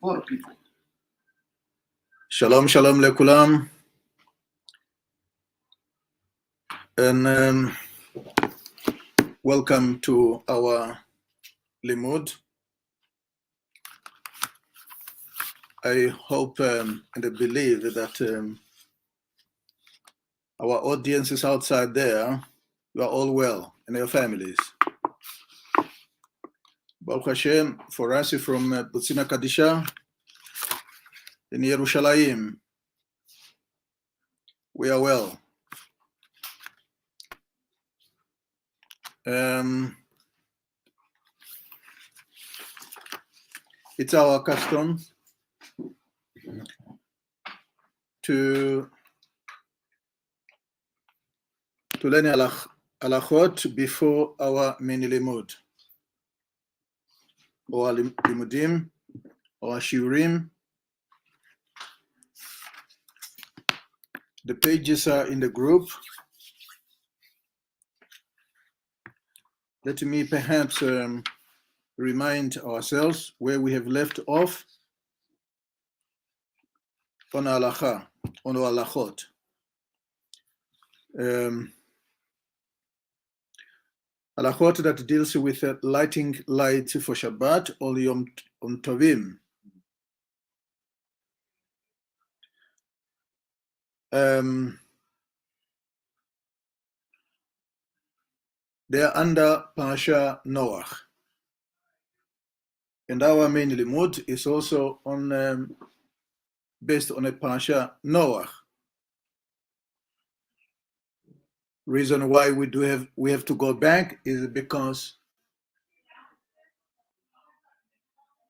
poor people. Shalom, shalom lekulam. And welcome to our limud. I hope and I believe that our audiences outside there, you are all well and your families. Baruch Hashem, for us from Putzina Kadisha in Yerushalayim, we are well. It's our custom to learn halachot before our mini limud, or limudim, or shiurim. The pages are in the group. Let me perhaps remind ourselves where we have left off on halacha, on our halachot. Halachot that deals with lighting lights for Shabbat or Yom Tovim. They are under Parasha Noach. And our main limud is also on based on a Parasha Noach. Reason why we have to go back is because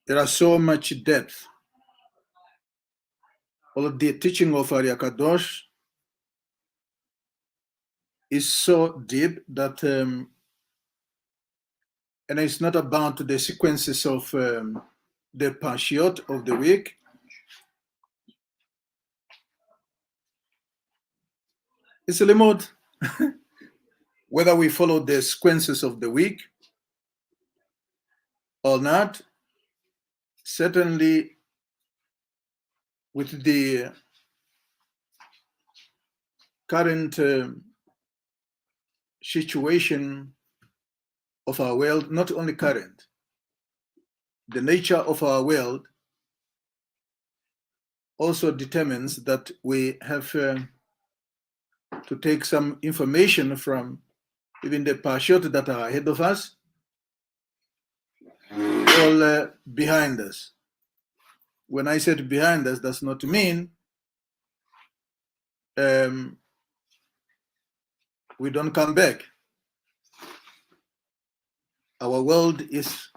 there are so much depth. All of the teaching of Ari Kadosh is so deep that and it's not about the sequences of the Parshiot of the week. It's a limud. Whether we follow the sequences of the week or not, certainly with the current situation of our world, not only current, the nature of our world also determines that we have to take some information from even the parashot that are ahead of us, all behind us. When I said behind us, does not mean we don't come back. Our world is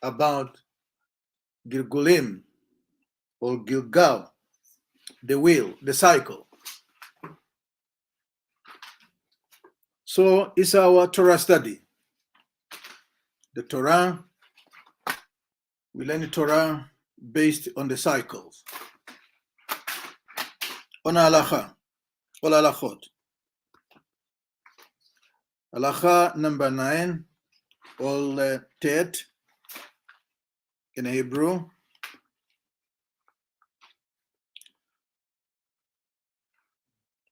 about Gilgulim or Gilgal, the wheel, the cycle. So it's our Torah study. The Torah, we learn the Torah based on the cycles. On halacha, all halachot. Halacha number 9, all tet in Hebrew.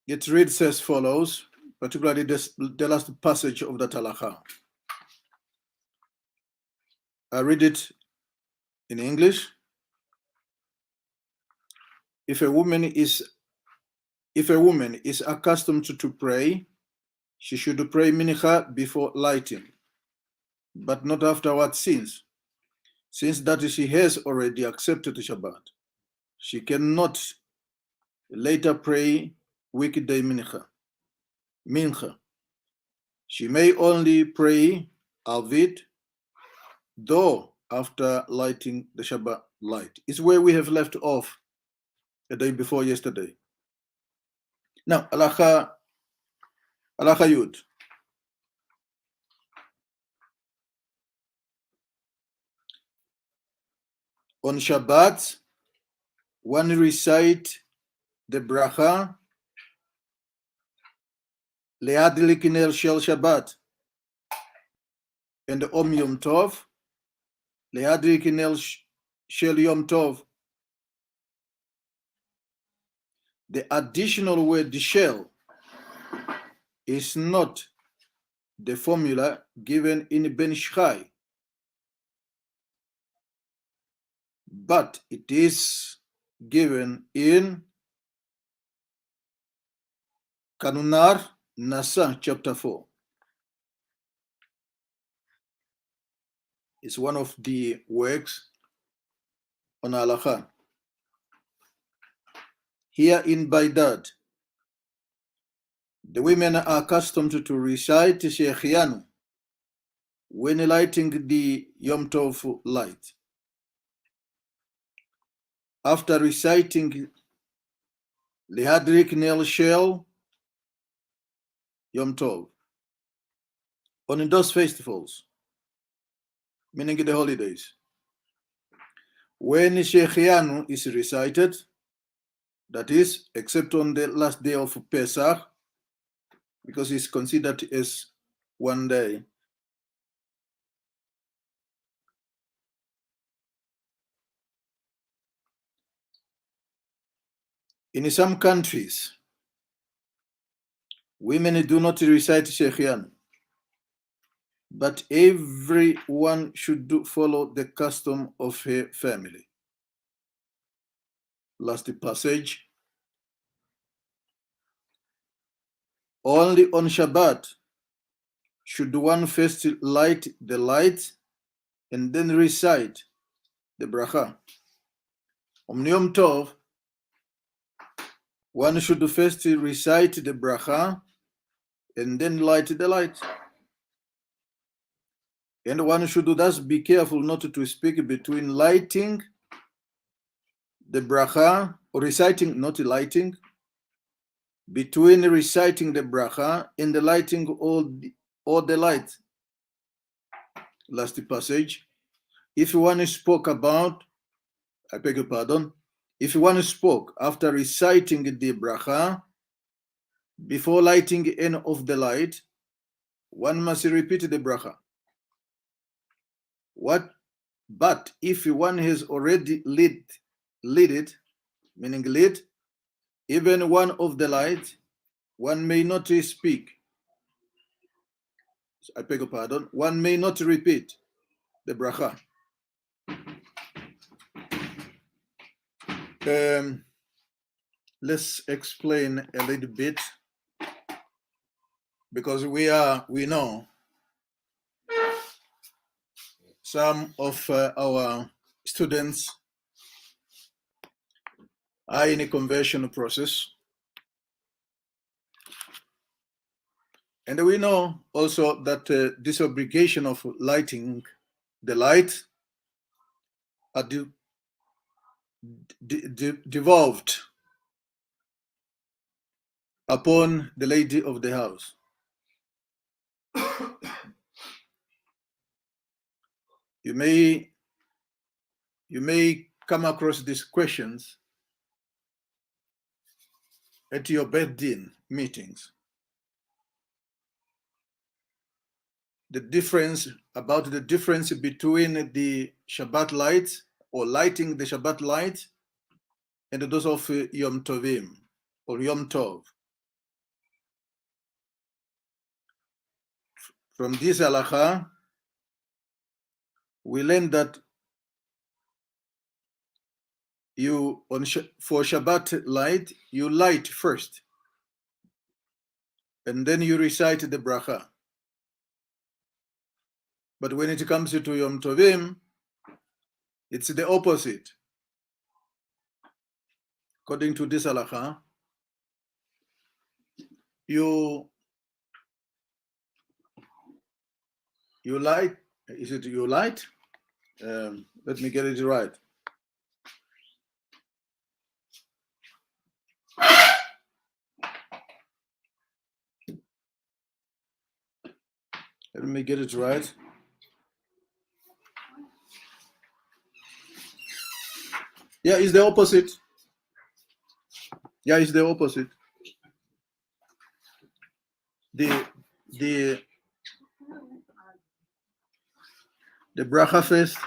It reads as follows, particularly the last passage of that halacha. I read it in English. If a woman is accustomed to pray, she should pray mincha before lighting, but not afterwards, since that she has already accepted Shabbat. She cannot later pray weekday mincha. She may only pray Arvit, though after lighting the Shabbat light. It's where we have left off the day before yesterday. Now, halacha yud. On Shabbat, one recite the bracha Le'adlik ner shel Shabbat, and the Om Yom Tov Le'adlik ner shel Yom Tov, The additional word shall is not the formula given in Ben Shchai, but it is given in Kanunar Nasa chapter 4. It's one of the works on Halakha. Here in Baghdad, the women are accustomed to recite Sheikhianu when lighting the Yom Tov light. After reciting Lihadrik Nel Shel Yom Tov, on those festivals, meaning the holidays, when Sheikhianu is recited, that is, except on the last day of Pesach, because it's considered as one day. In some countries, women do not recite Sheikhianu, but everyone should follow the custom of her family. Last passage. Only on Shabbat should one first light the light and then recite the bracha. On Yom Tov, one should first recite the bracha and then light the light. And one should thus be careful not to speak between lighting the bracha or reciting, not lighting, between reciting the bracha and the lighting or the light. Last passage. If one spoke about, I beg your pardon, if one spoke after reciting the bracha before lighting any of the light, one must repeat the bracha. But if one has already lit it, meaning lit, even one of the light, one may not speak. I beg your pardon. One may not repeat the bracha. Let's explain a little bit, because we know some of our students are in a conversion process. And we know also that this obligation of lighting the light are devolved upon the lady of the house. You may come across these questions at your Beth-Din meetings. The difference between the Shabbat light or lighting the Shabbat light and those of Yom Tovim or Yom Tov. From this halakha, we learn that for Shabbat light, you light first, and then you recite the bracha. But when it comes to Yom Tovim, it's the opposite. According to this halakha, you light. Is it you light? Let me get it right. Let me get it right. Yeah, it's the opposite. Yeah, it's the opposite. The bracha first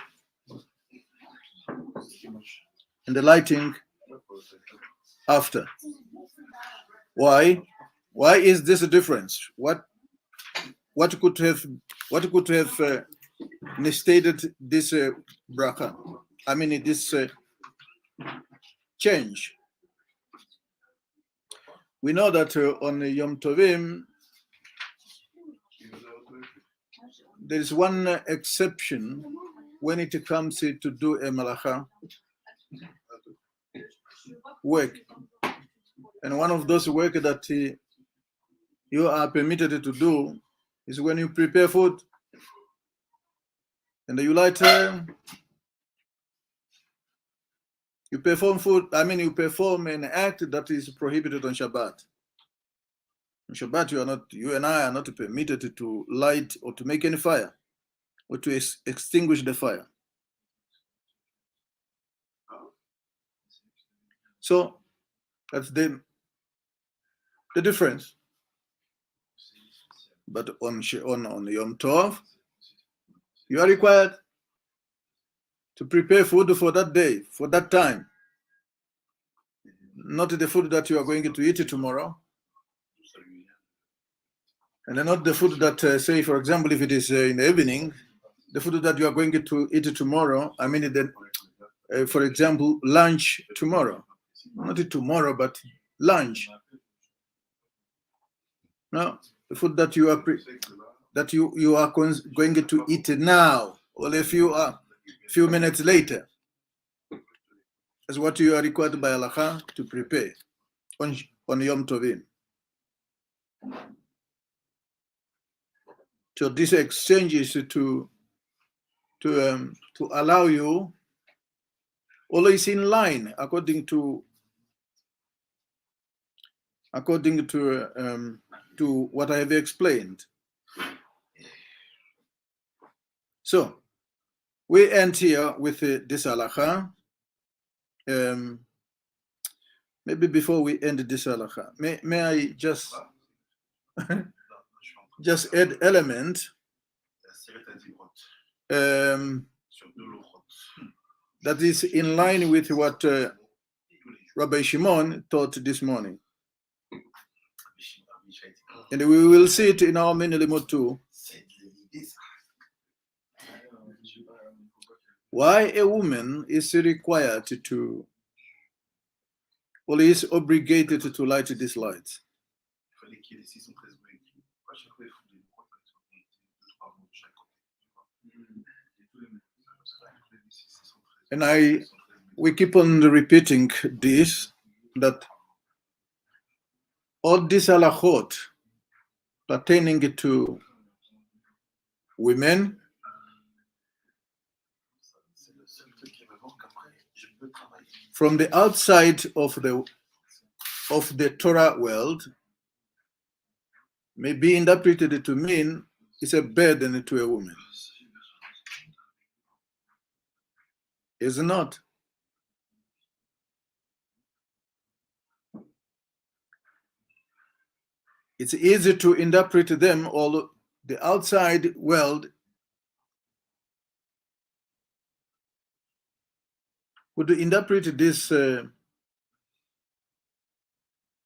and the lighting after. Why? Why is this a difference? What could have stated this bracha? I mean, this change. We know that on Yom Tovim, there is one exception when it comes to do a malacha work. And one of those work that you are permitted to do is when you prepare food and you light, you perform food, you perform an act that is prohibited on Shabbat. On Shabbat, you and I are not permitted to light or to make any fire or to extinguish the fire. So that's the difference. But on Yom Tov, you are required to prepare food for that day, for that time. Not the food that you are going to eat tomorrow. And not the food that, say, for example, if it is in the evening, the food that you are going to eat tomorrow, for example, lunch tomorrow. Not tomorrow, but lunch. No, the food that you are going to eat now, or a few minutes later, is what you are required by halakha to prepare on Yom Tovim. So this exchange is to allow you, always in line according to what I have explained. So we end here with this halakha. Maybe before we end this halakha, may I just add element that is in line with what Rabbi Shimon taught this morning. And we will see it in our mini limud too. Why a woman is required to, or is obligated to light these lights. And we keep on repeating this, that all these halachot pertaining to women from the outside of the Torah world may be interpreted to mean it's a burden to a woman. It's not. It's easy to interpret them, or the outside world would interpret these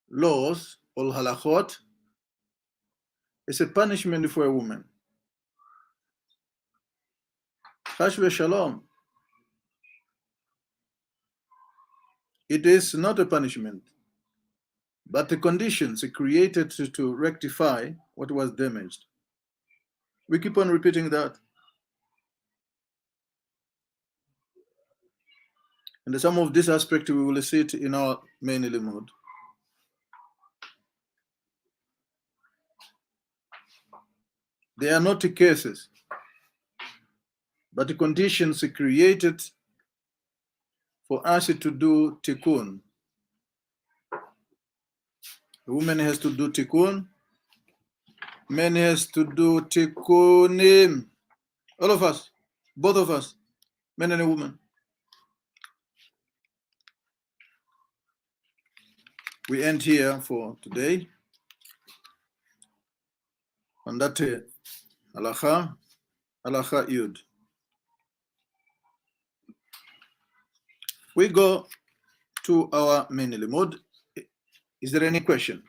laws or halachot as a punishment for a woman. Chash v'shalom. It is not a punishment, but the conditions created to rectify what was damaged. We keep on repeating that. And some of this aspect we will see it in our main limud. They are not cases, but the conditions created for us to do tikkun. The woman has to do tikkun. Man has to do tikkunim. All of us, both of us, men and women. We end here for today on that halakha yud. We go to our main limud. Is there any question?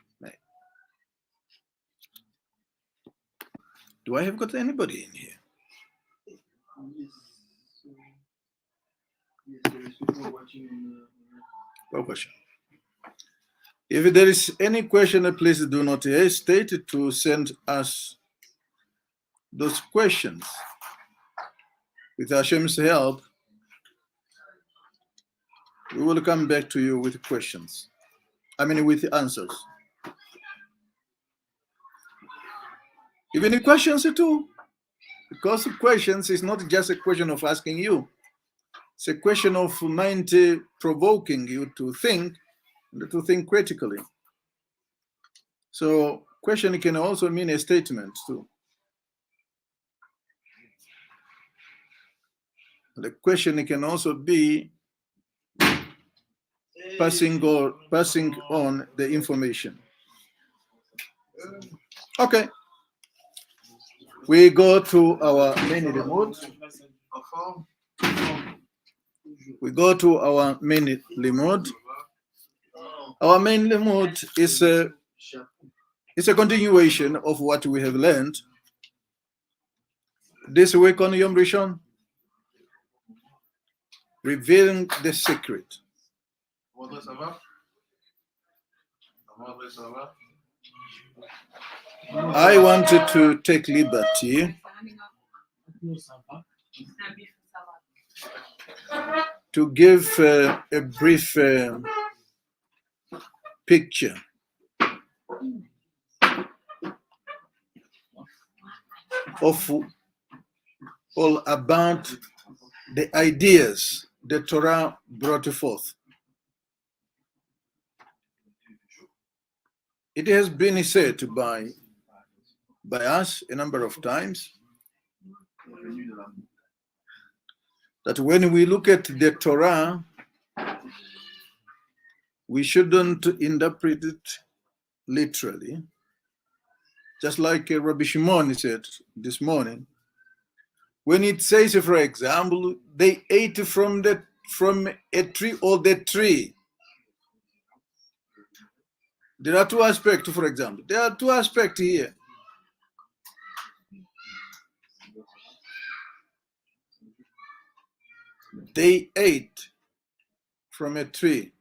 Do I have got anybody in here? Yes, there is people watching No question. If there is any question, please do not hesitate to send us those questions. With Hashem's help, we will come back to you with questions. With answers. Even questions too. Because questions is not just a question of asking you. It's a question of mind provoking you to think, and to think critically. So question can also mean a statement too. The question can also be passing on the information. Okay. We go to our main limud. We go to our main limud. Our main limud is a continuation of what we have learned this week on Yom Rishon, revealing the secret. I wanted to take liberty to give a brief picture of all about the ideas the Torah brought forth. It has been said by us a number of times that when we look at the Torah, we shouldn't interpret it literally. Just like Rabbi Shimon said this morning, when it says, for example, they ate from a tree or the tree. There are two aspects, for example. There are two aspects here. They ate from a tree.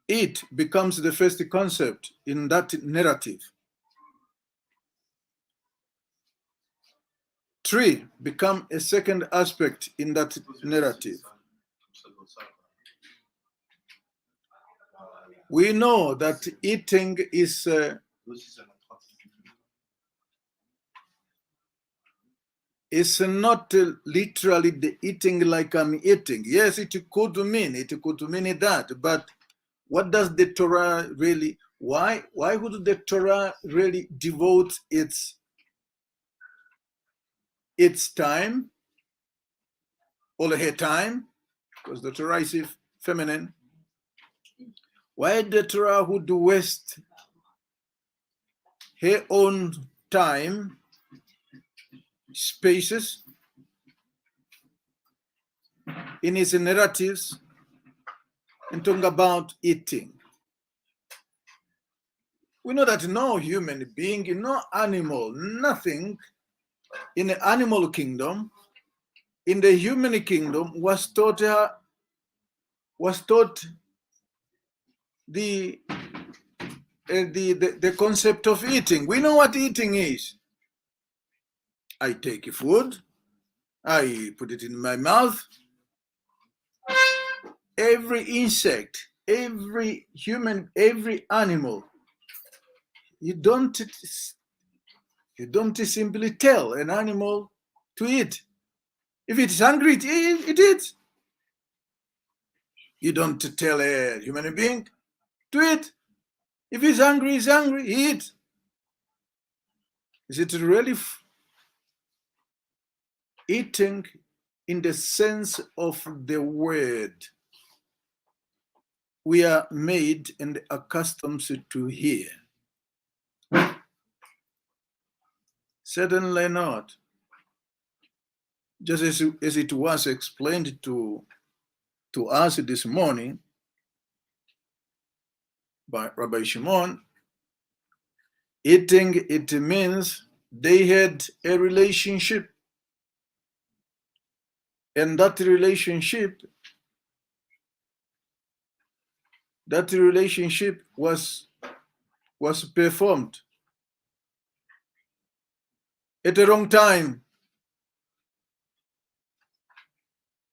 It becomes the first concept in that narrative. Tree become a second aspect in that narrative. We know that eating is not literally the eating like I'm eating. Yes, it could mean that, but what does the Torah really, why would the Torah really devote its time, or her time, because the Torah is feminine? Why the Torah would waste her own time, spaces in its narratives and talking about eating? We know that no human being, no animal, nothing in the animal kingdom, in the human kingdom was taught the concept of eating. We know what eating is. I take food, I put it in my mouth. Every insect, every human, every animal, you don't simply tell an animal to eat. If it's hungry, it eats. You don't tell a human being to eat. If he's hungry, he eats. Is it really eating in the sense of the word we are made and accustomed to hear? Certainly not. Just as it was explained to us this morning by Rabbi Shimon, Eating, it means they had a relationship. And that relationship was performed at the wrong time.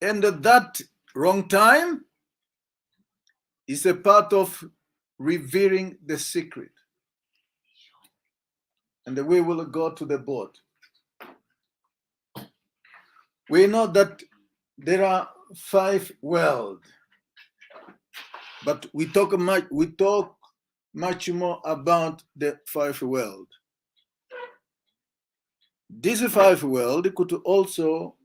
And that wrong time is a part of revering the secret. And we will go to the board. We know that there are 5 worlds, but we talk much more about the 5 worlds. These 5 worlds could also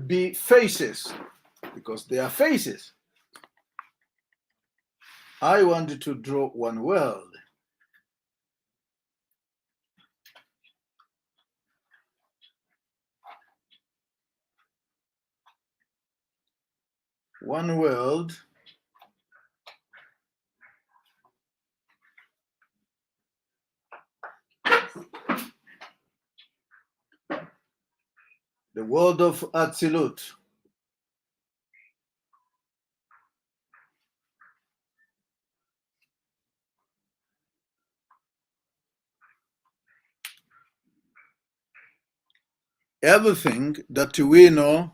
be faces, because they are faces. I wanted to draw one world. One world the world of Atzilut. Everything that we know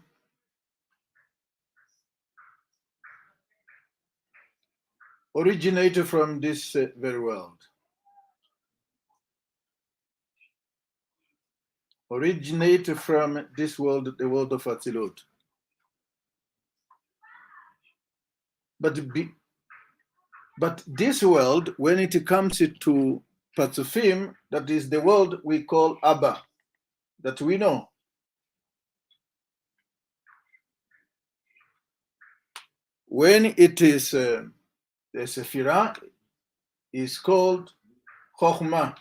originated from this very world. Originated from this world, the world of Atzilut. But this world, when it comes to Patzufim, that is the world we call Abba, that we know. When it is the Sephirah, is called Chokhmah.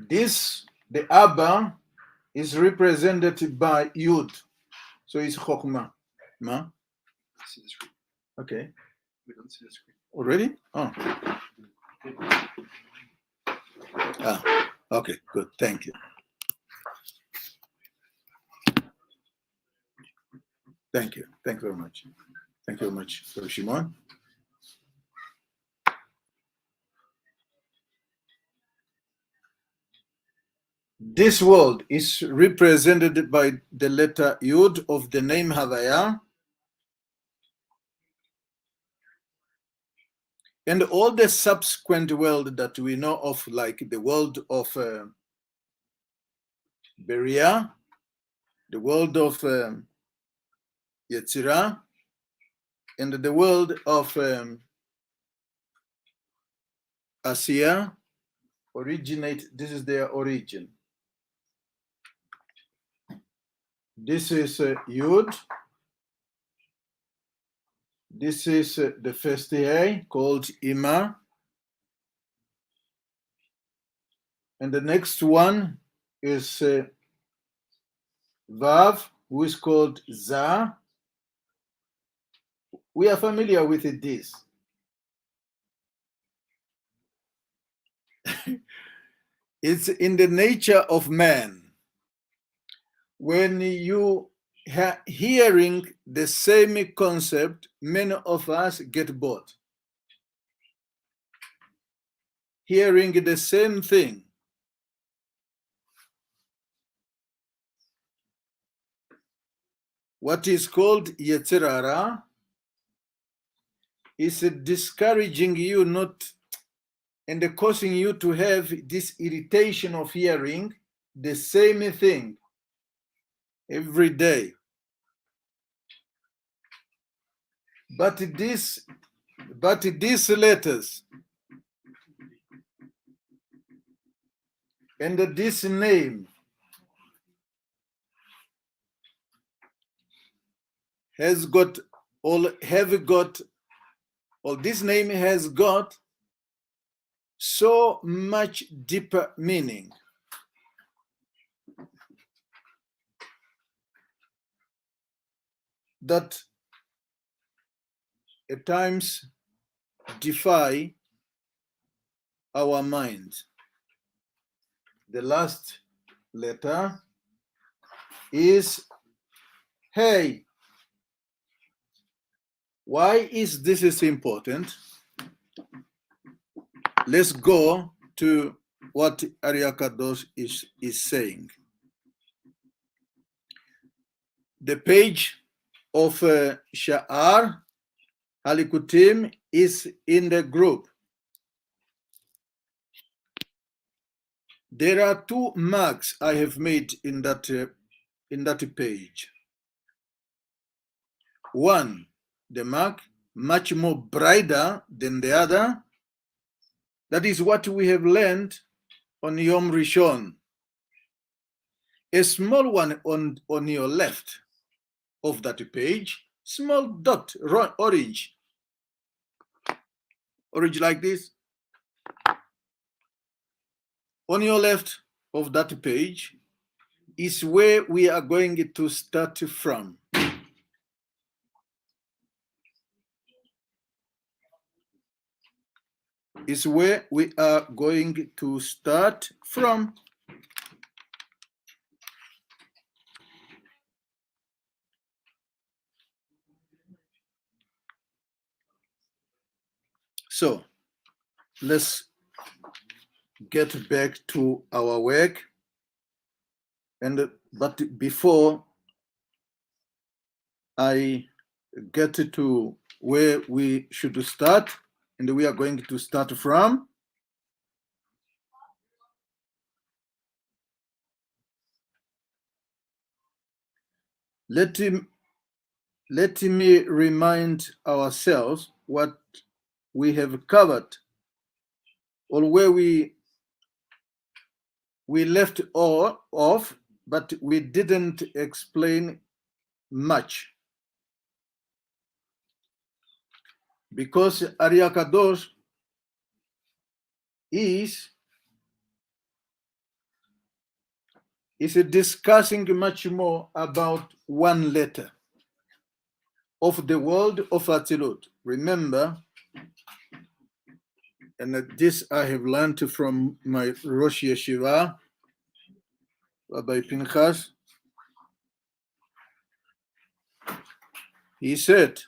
This, the Abba, is represented by Yud, so it's Chokhmah. Ma? See the screen. Okay. We don't see the screen. Already? Oh. Okay, good. Thank you. Thank you. Thank you very much. Thank you very much, Sir Shimon. This world is represented by the letter Yud of the name Havaya. And all the subsequent world that we know of, like the world of Beria, the world of Yetzirah, and the world of Asiya originate, this is their origin. This is Yud. This is the first A called Ima. And the next one is Vav, who is called Za. We are familiar with this. It's in the nature of man. When you hearing the same concept, many of us get bored. Hearing the same thing. What is called Yetzer Hara is discouraging you, not and causing you to have this irritation of hearing the same thing every day. But these letters and this name this name has got so much deeper meaning. that at times defy our mind. The last letter is hey. Why is this important? Let's go to what Ariakados is saying. The page of Sha'ar Halikutim is in the group. There are two marks I have made in that page. One, the mark much more brighter than the other. That is what we have learned on Yom Rishon. A small one on your left of that page, small dot, orange like this. On your left of that page is where we are going to start from. Is where we are going to start from. So let's get back to our work. But before I get to where we should start, and we are going to start from, let me remind ourselves what we have covered, or where we left off, but we didn't explain much. Because Ariakados is discussing much more about one letter of the world of Atzilut. Remember, and this I have learned from my Rosh Yeshiva, Rabbi Pinchas. He said,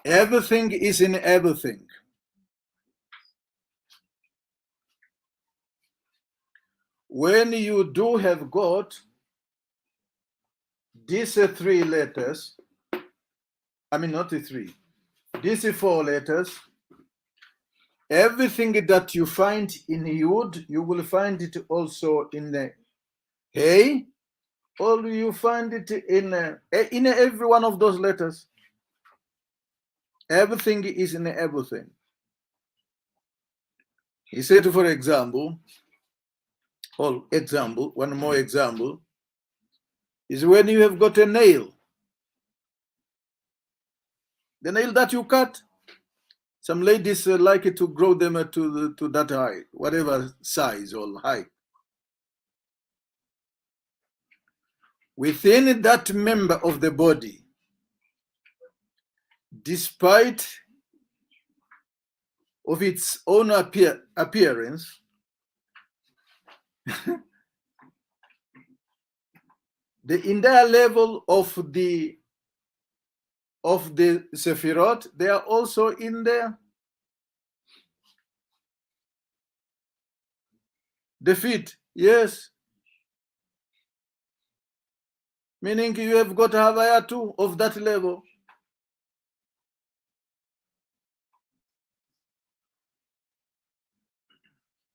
everything is in everything. When you do have got these three letters, I mean not the three, these four letters, everything that you find in Yud, you will find it also in the Hey, or you find it in every one of those letters. Everything is in everything. He said, for example, one more example, is when you have got a nail. The nail that you cut, some ladies like it to grow them to that height, whatever size or height. Within that member of the body, despite of its own appearance, the entire level of the Sephirot, they are also in there. The feet, yes. Meaning you have got Havaya too of that level.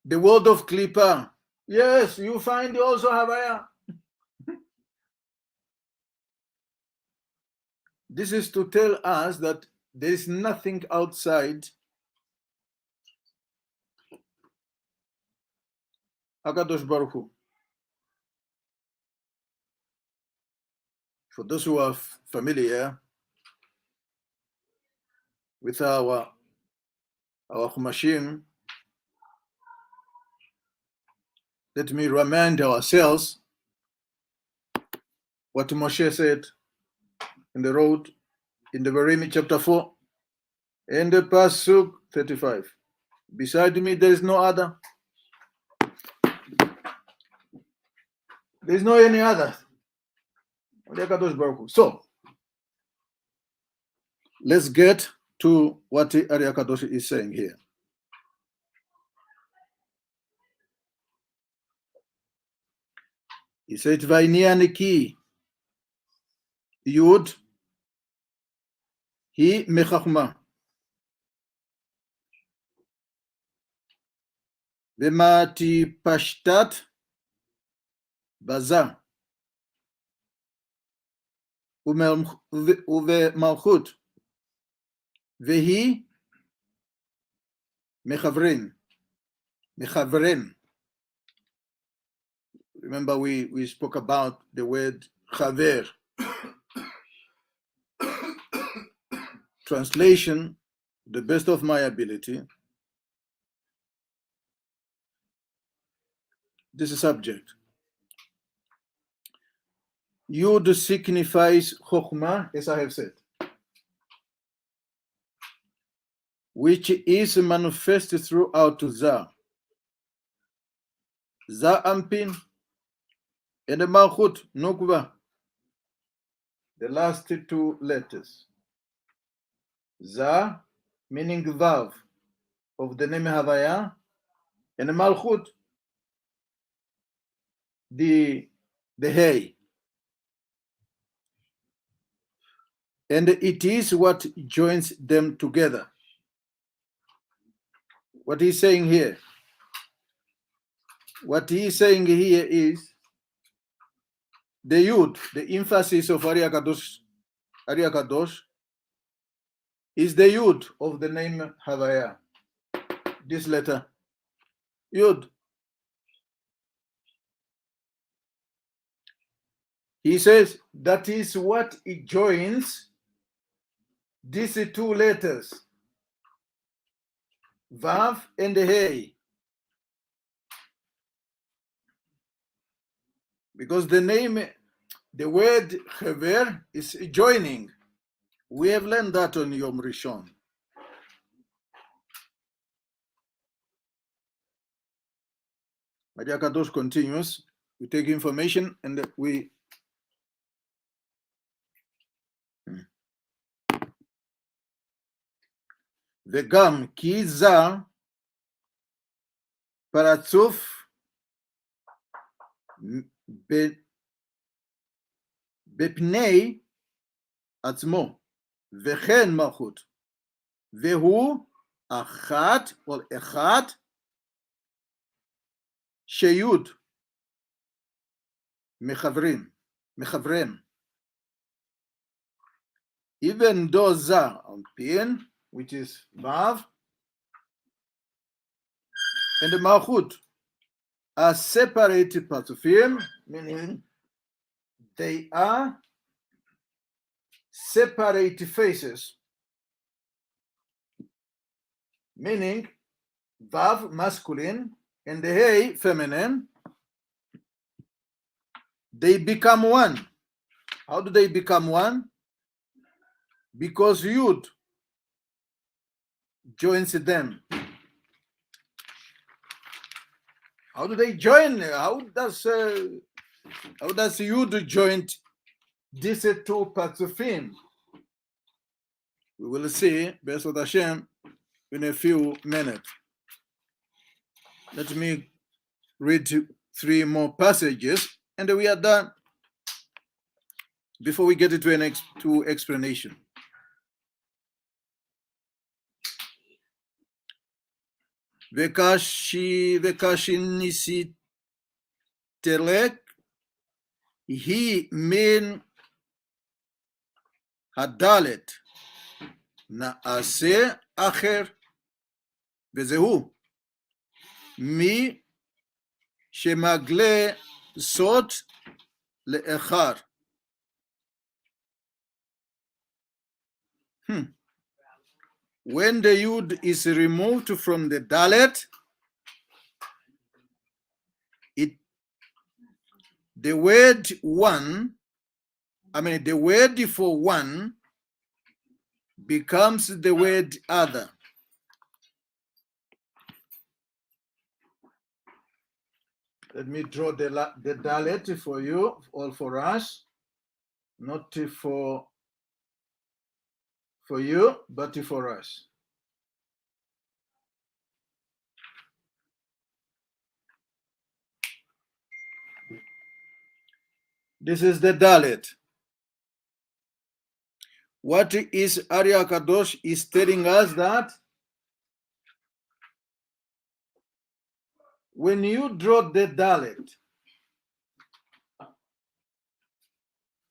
The word of Klippa, yes, you find also Havaya. This is to tell us that there is nothing outside HaKadosh Baruch Hu. For those who are familiar with our Chumashim, let me remind ourselves what Moshe said in the road in Devarim chapter 4 and the Pasuk 35. Beside me, there is no other. There is no any other. So, let's get to what Ariakadosh is saying here. He said, Vainian ki Yud hi mechachma. Vemati pashtat baza. Uve malchut. Vehi mechavren. Mechavren. Remember, we spoke about the word chaver. Translation, the best of my ability. This is subject. Yud signifies chokhmah, as I have said, which is manifested throughout Zah. Zah ampin and the malchut nukva, the last two letters. Zah meaning vav of the name Havaya, and the malchut the hay. And it is what joins them together. What he's saying here is the Yud, the emphasis of Ariakadosh is the Yud of the name Havaya. This letter, Yud. He says that is what it joins these two letters, Vav and Hey. Because the word Chaver is joining. We have learned that on Yom Rishon. Maria Kadosh continues. We take information and we וגם כי זה פרצוף בפני עצמו, וכן מלכות, והוא אחת או אחד שיוד מחברים. Even though za on pin, which is Vav, and the Malchut are separated Parzufim, meaning they are separate faces, meaning Vav masculine and the Hey feminine, they become one. How do they become one? Because Yud joins them. How do they join? How does Yud join these two Parzufim? We will see, B'ezrat Hashem, in a few minutes. Let me read 3 more passages, and we are done. Before we get into explanation. וקשי ניסיתלק היא מן הדלת נעשה אחר, וזהו מי שמגלה סוד לאחר. When the Yud is removed from the Dalet, it the word one, the word for one becomes the word other. Let me draw the dalet for you, or for us, not for you, but for us. This is the dalet. What is Ari HaKadosh is telling us that when you draw the dalet,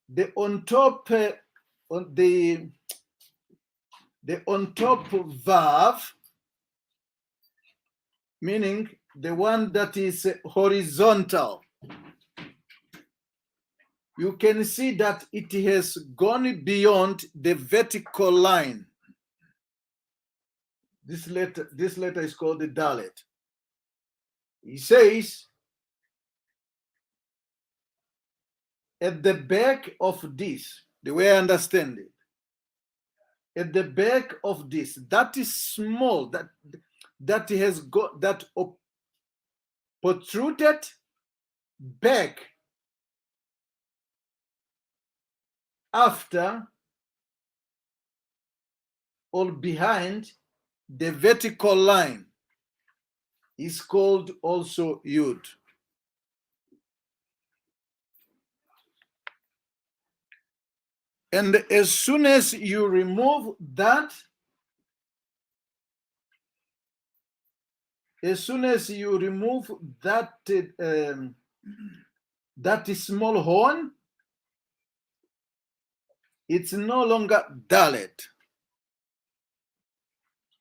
the on top valve, meaning the one that is horizontal, you can see that it has gone beyond the vertical line. This letter is called the dalet. He says, at the back of this, the way I understand it, at the back of this, that is small, that has got that protruded back after or behind the vertical line is called also Yud. And as soon as you remove that, that small horn, it's no longer dalet.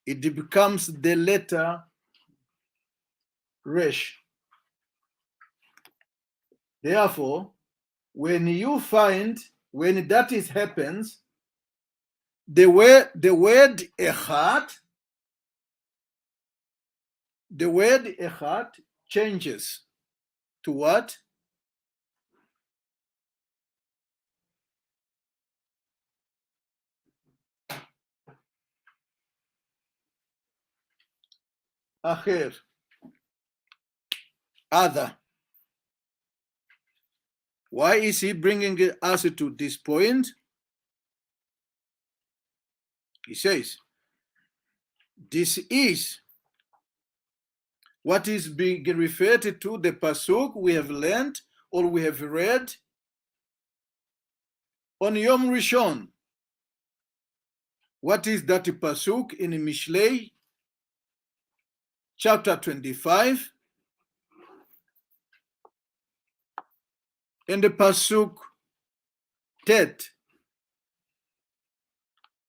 It becomes the letter resh. Therefore, when that happens, the word echad changes to what? Acher, other. Why is he bringing us to this point? He says, this is what is being referred to the pasuk we have learned or we have read on Yom Rishon. What is that pasuk in Mishlei, chapter 25? And the pasuk tet,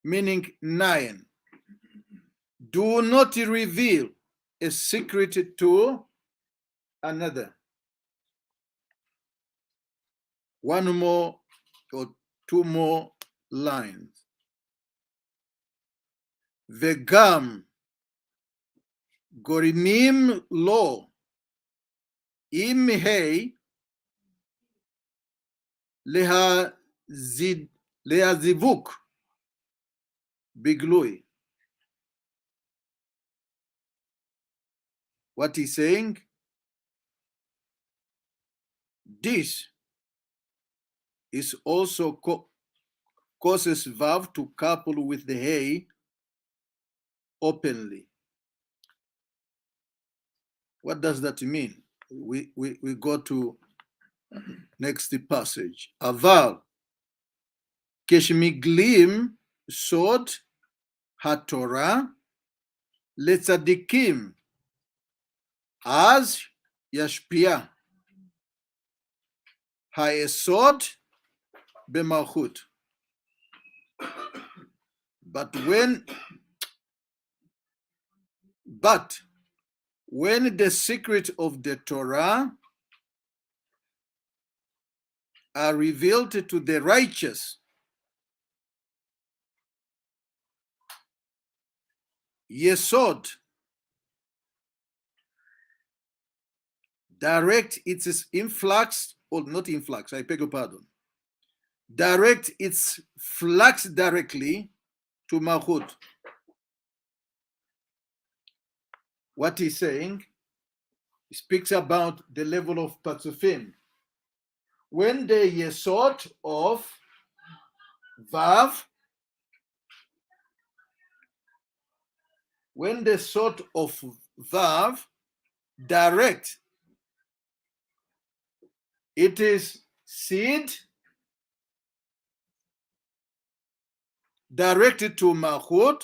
meaning 9. Do not reveal a secret to another. One more or two more lines. Vegam gorinim lo im hei lehazivuk biglui. What he's saying, this is also causes vav to couple with the hey openly. What does that mean? We go to next passage. Aval keshmiglim sod haTorah letzadikim az yashpia ha'esod b'malchut. But when the secret of the Torah are revealed to the righteous, Yesod direct its influx not influx, I beg your pardon. Direct its flux directly to Malchut. What he's saying, he speaks about the level of Patzufim. When the Yesod of Vav, when the sort of Vav direct, it is seed directed to Malchut,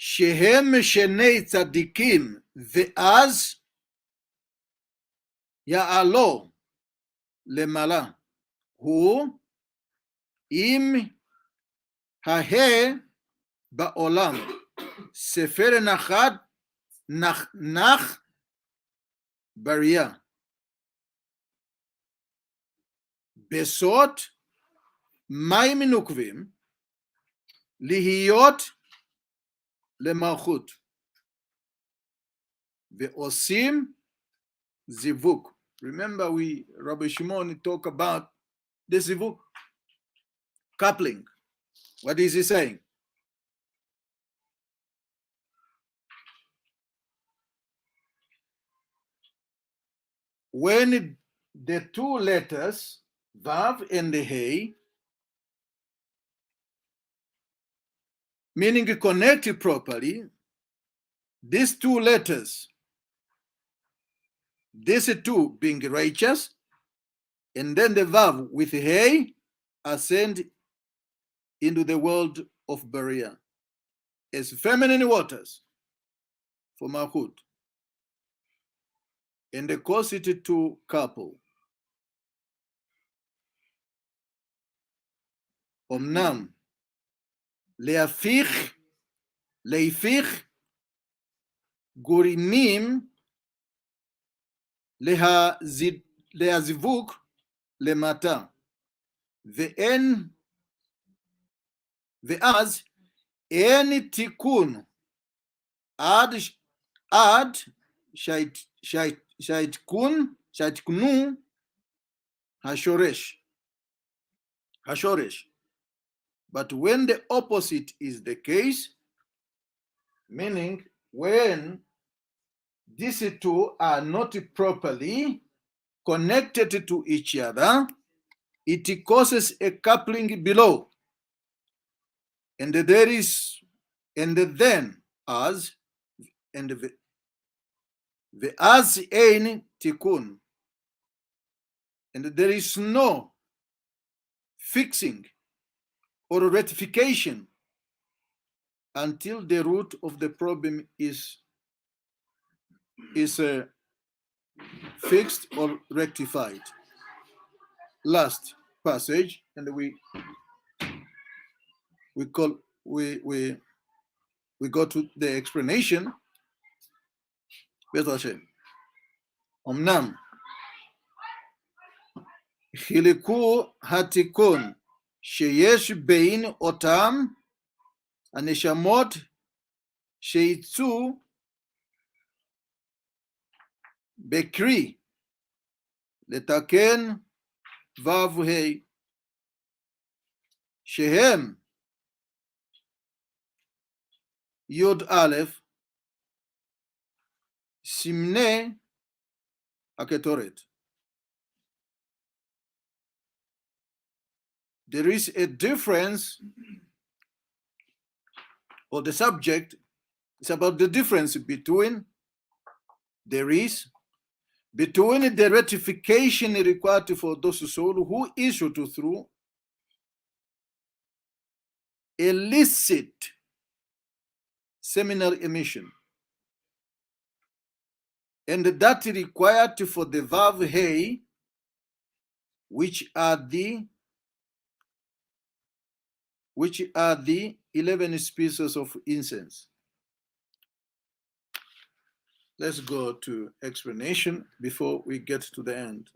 שהם משני צדיקים, ואז יעלו למעלה. הוא אם הה בעולם, ספר נח בריאה. בסוד מים נוקבים, להיות למלכות, ועושים זיווג. Remember, Rabbi Shimon talk about the zivug, coupling. What is he saying? When the two letters, Vav and the Hey, meaning connected properly, these two letters, these two being righteous, and then the Vav with Hey, ascend into the world of Beriah as feminine waters for Malchut, and they cause it to couple. אמנם להפיך גורמים להזיווג למטה, ואז אין תיקון עד שיתקנו השורש. But when the opposite is the case, meaning when these two are not properly connected to each other, it causes a coupling below. And there is, and then as, and the as ein tikkun, and there is no fixing or rectification until the root of the problem is fixed or rectified. Last passage, and we go to the explanation. אמנם חילקו התיקון שיש בין אותם הנשמות שיצאו בקרי לתקן ו' ה' שהם י' סימני הקטורת. There is a difference, or the subject is about the difference between the rectification required for those souls who issue through illicit seminal emission, and that required for the Vav Hey, which are the 11 species of incense. Let's go to explanation before we get to the end.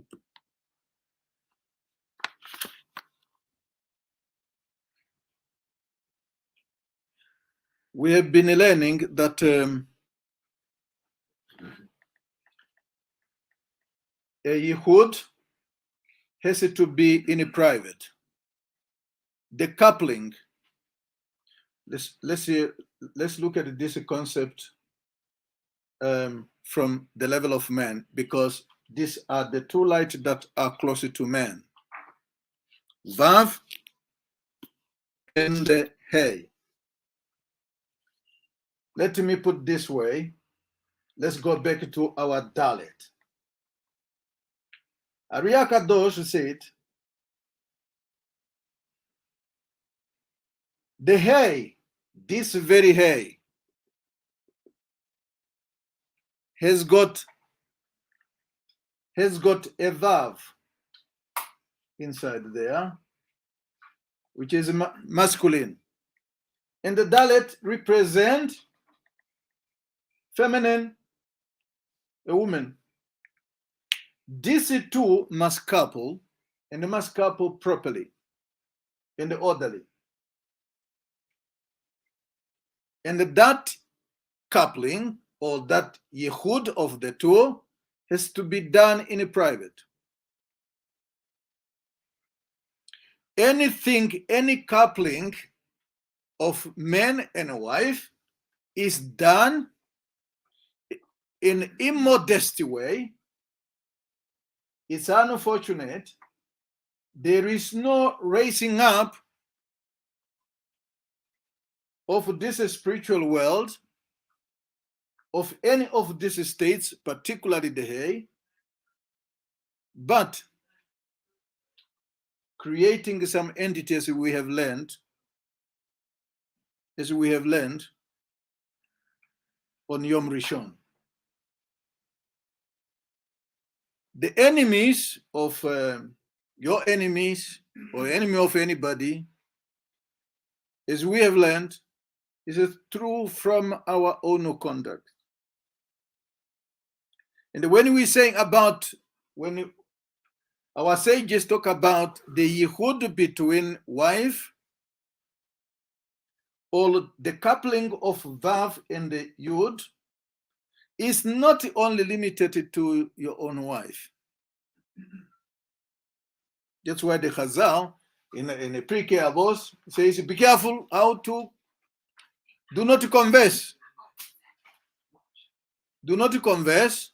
We have been learning that a yichud has to be in private. The coupling. Let's look at this concept from the level of man, because these are the two lights that are closer to man. Vav and Hey. Let me put this way. Let's go back to our Dalet. Ariya Kadosh said, the Hey, this very Hey, has got a Vav inside there, which is masculine. And the Dalet represent feminine, a woman. These two must couple, and they must couple properly and orderly. And that coupling, or that yichud of the two, has to be done in private. Any coupling of man and a wife is done in immodesty way. It's unfortunate. There is no raising up of this spiritual world, of any of these states, particularly the Hay, but creating some entities we have learned, on Yom Rishon. The enemies of your enemies, or enemy of anybody, as we have learned, is true from our own conduct. And when we say about, when our sages talk about the yichud between wife, or the coupling of Vav and the Yud, is not only limited to your own wife. That's why the Chazal in a Pirkei Avos says, be careful how to do not converse. Do not converse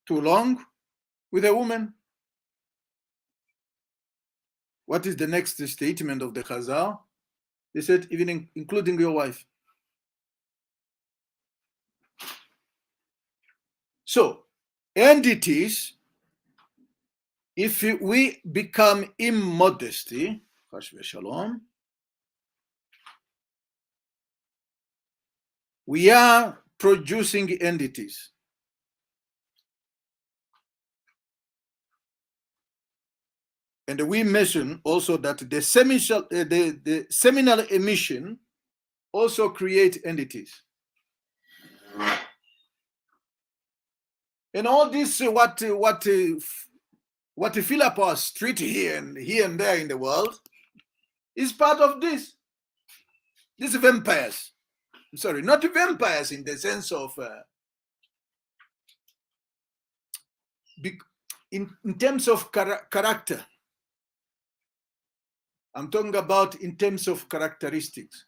too long with a woman. What is the next statement of the Chazal? They said, even including your wife. So, entities, if we become immodesty, we are producing entities. And we mention also that the seminal emission also create entities. And all this, what fill up our street here and there in the world, is part of this. These vampires. Sorry, not vampires in the sense of in terms of character. I'm talking about in terms of characteristics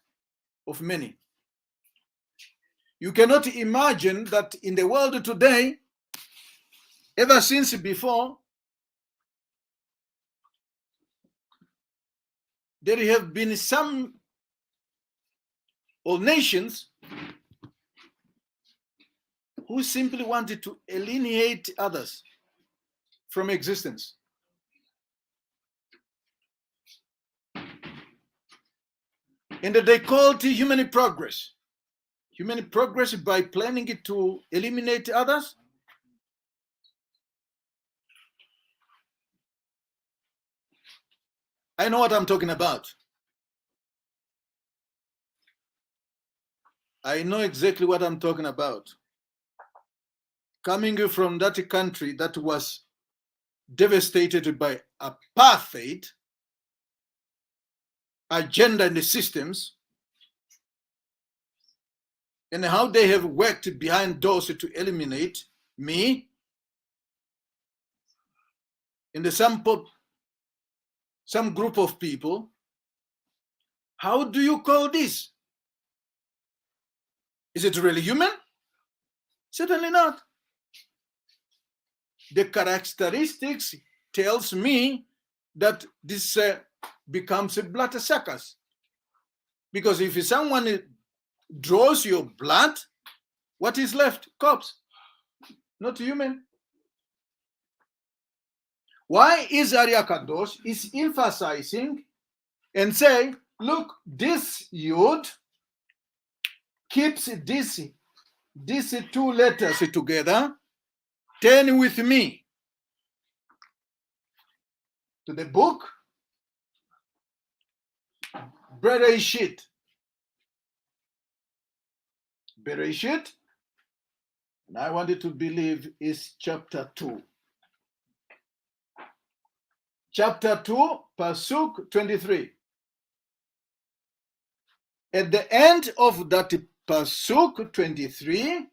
of many. You cannot imagine that in the world today, ever since before, there have been some or nations who simply wanted to alienate others from existence. And they called it human progress. Human progress by planning it to eliminate others. I know what I'm talking about. I know exactly what I'm talking about. Coming from that country that was devastated by apartheid, agenda and the systems, and how they have worked behind doors to eliminate me in the some group of people, how do you call this? Is it really human? Certainly not. The characteristics tells me that this becomes a blood circus. Because if someone draws your blood, what is left? Corpse, not human. Why is Arya Kadosh is emphasizing and say, look, this Yud keeps these two letters together. Turn with me to the book Bereshit. Bereshit, and I wanted to believe is chapter 2. Chapter 2, Pasuk 23. At the end of that Pasuk 23,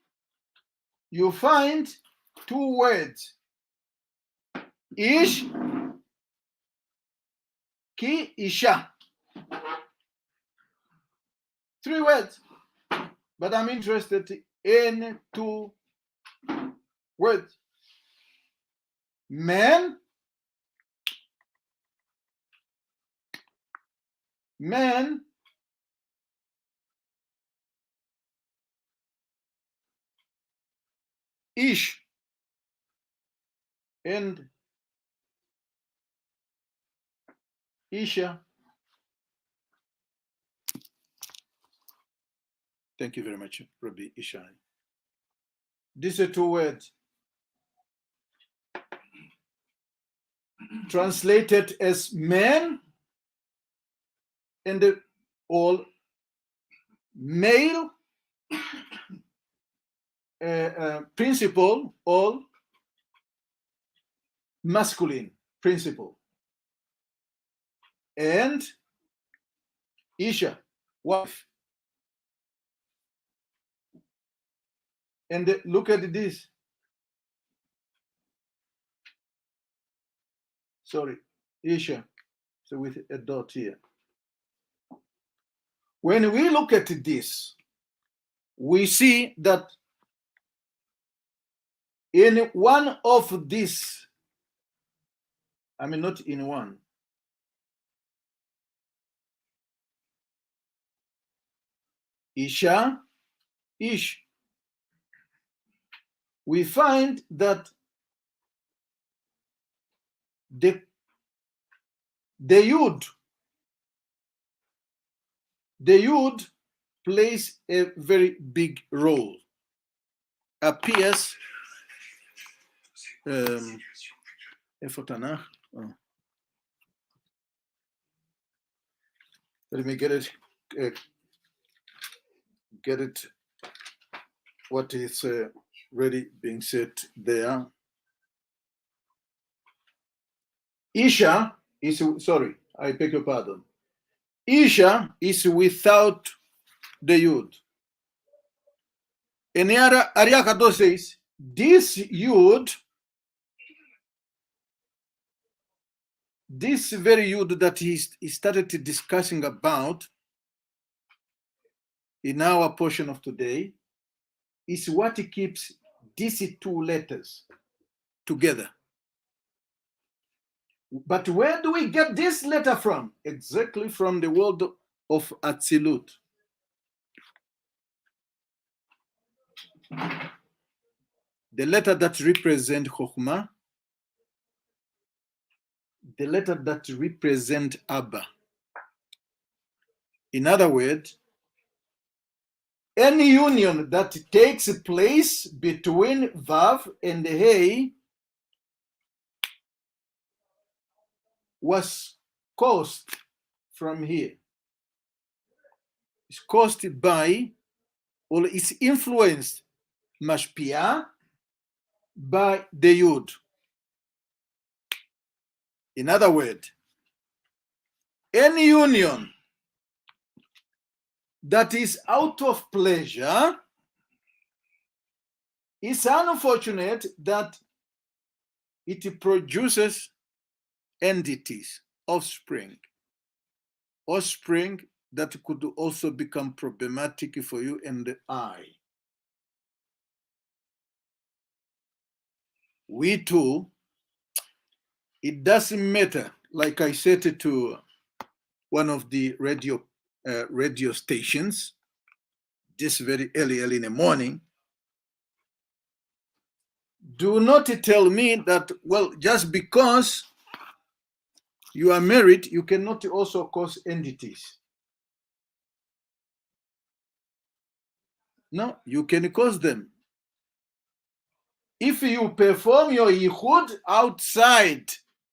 you find two words. Ish, ki, isha. 3 words. But I'm interested in 2 words. Man, Ish, and Isha. Thank you very much, Rabbi Ishai. These are 2 words translated as man and all male principle, all masculine principle, and Isha, wife. And look at this. Sorry, Isha. So with a dot here. When we look at this, we see that in one of these, I mean, not in one, Isha, Ish, we find that the Yud plays a very big role. Appears let me get it what is really being said there. Isha is, sorry, I beg your pardon. Isha is without the Yud. And Arya Kadosh says, this Yud, this very Yud that he started discussing about in our portion of today, is what keeps these 2 letters together. But where do we get this letter from? Exactly from the world of Atzilut. The letter that represents Chokhmah, the letter that represents Abba. In other words, any union that takes place between Vav and Hey was caused from here. It's caused by, or it's influenced, mashpia, by the Yud. In other words, any union that is out of pleasure, it's unfortunate that it produces entities, offspring that could also become problematic for you and the eye. We too, it doesn't matter, like I said to one of the radio stations this very early in the morning, do not tell me that, well, just because you are married, you cannot also cause entities. No, you can cause them. If you perform your yichud outside,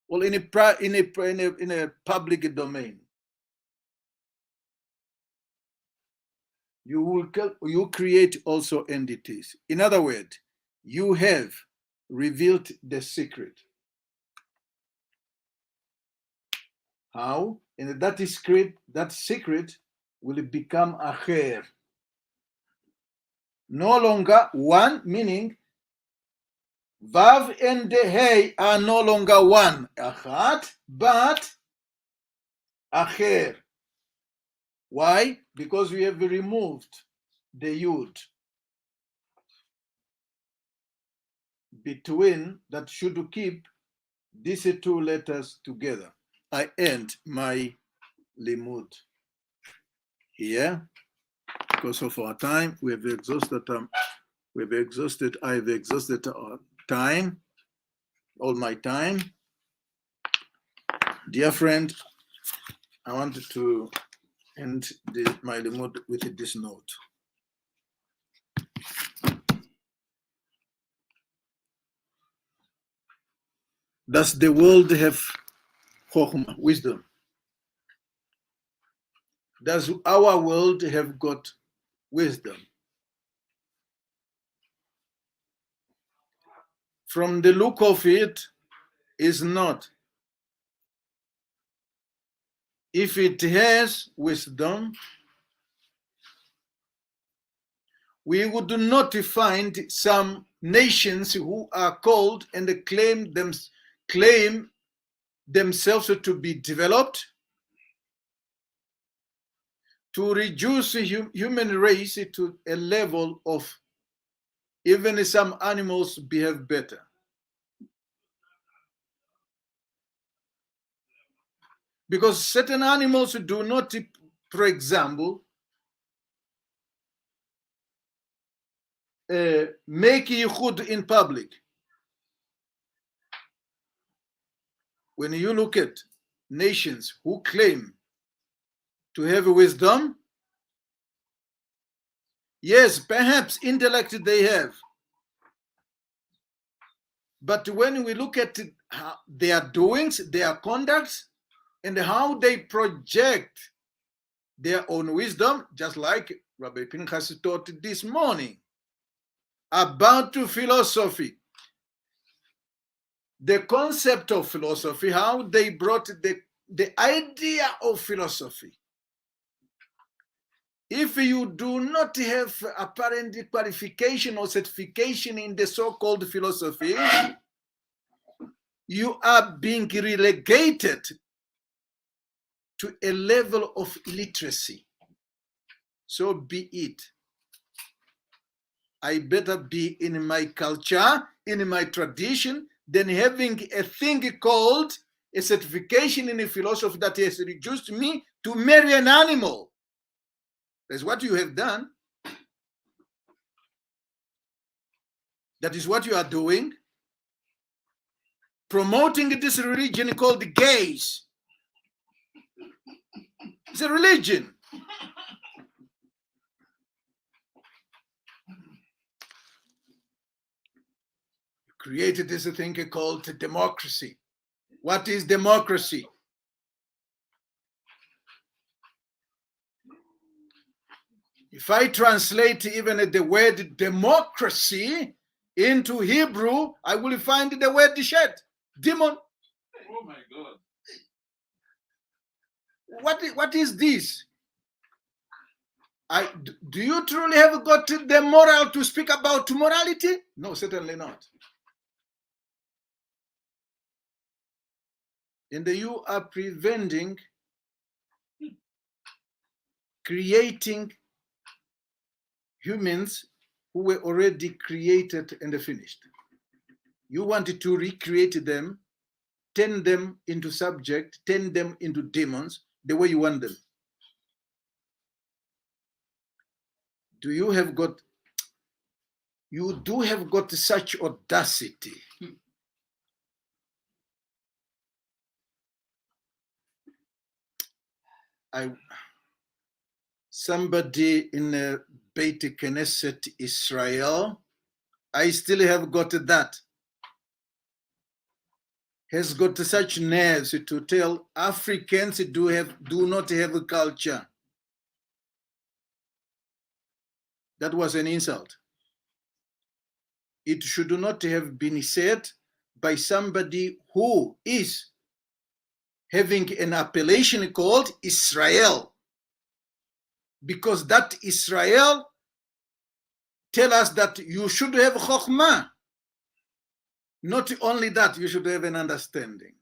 well, in a public domain, you create also entities. In other words, you have revealed the secret. How? And that secret will become acher. No longer one, meaning Vav and Hey are no longer one, Achat, but Acher. Why? Because we have removed the Yud between that should keep these two letters together. I end my limud here because of our time. I've exhausted our time, all my time. Dear friend, I wanted to end my limud with this note. Does the world have chokhmah, wisdom? Does our world have got wisdom? From the look of it, is not. If it has wisdom, we would not find some nations who are called and claim themselves to be developed, to reduce the human race to a level of even some animals behave better. Because certain animals do not, for example, make yichud in public. When you look at nations who claim to have wisdom, yes, perhaps intellect they have. But when we look at their doings, their conducts, and how they project their own wisdom, just like Rabbi Pinchas taught this morning about philosophy. The concept of philosophy, how they brought the idea of philosophy. If you do not have apparent qualification or certification in the so-called philosophy, you are being relegated to a level of illiteracy. So be it. I better be in my culture, in my tradition, than having a thing called a certification in a philosophy that has reduced me to marry an animal. That's what you have done. That is what you are doing. Promoting this religion called the gays. It's a religion. Created this thing called democracy. What is democracy? If I translate even the word democracy into Hebrew, I will find the word shed, demon. Oh my God. What is this? Do you truly have got the moral to speak about morality? No, certainly not. and you are preventing creating humans who were already created and finished. You wanted to recreate them, turn them into subject, turn them into demons the way you want them. You do have got such audacity. Somebody in Beit Knesset Israel, I still have got that, has got such nerves to tell Africans do not have a culture. That was an insult. It should not have been said by somebody who is having an appellation called Israel, because that Israel tell us that you should have chokhmah. Not only that, you should have an understanding.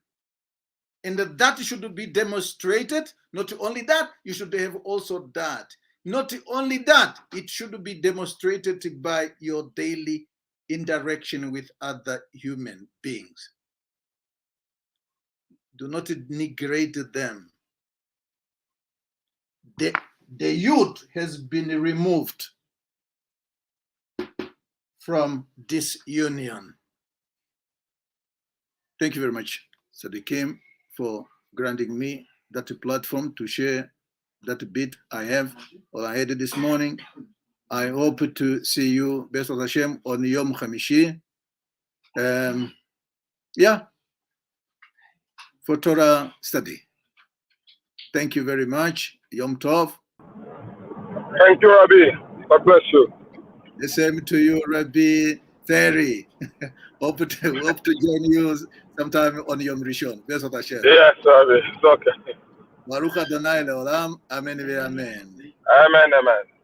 And that should be demonstrated. Not only that, you should have also that. Not only that, it should be demonstrated by your daily interaction with other human beings. Do not neglect them. The youth has been removed from this union. Thank you very much, Sadikim, for granting me that platform to share that bit I had this morning. I hope to see you, B'ezras Hashem, on Yom Hamishi. For Torah study. Thank you very much. Yom Tov. Thank you, Rabbi. God bless you. The same to you, Rabbi Terry. hope to join you sometime on Yom Rishon. B'ezras Hashem. Yes, Rabbi. It's okay. Baruch Adonai le'olam. Amen ve'amen. Amen, amen.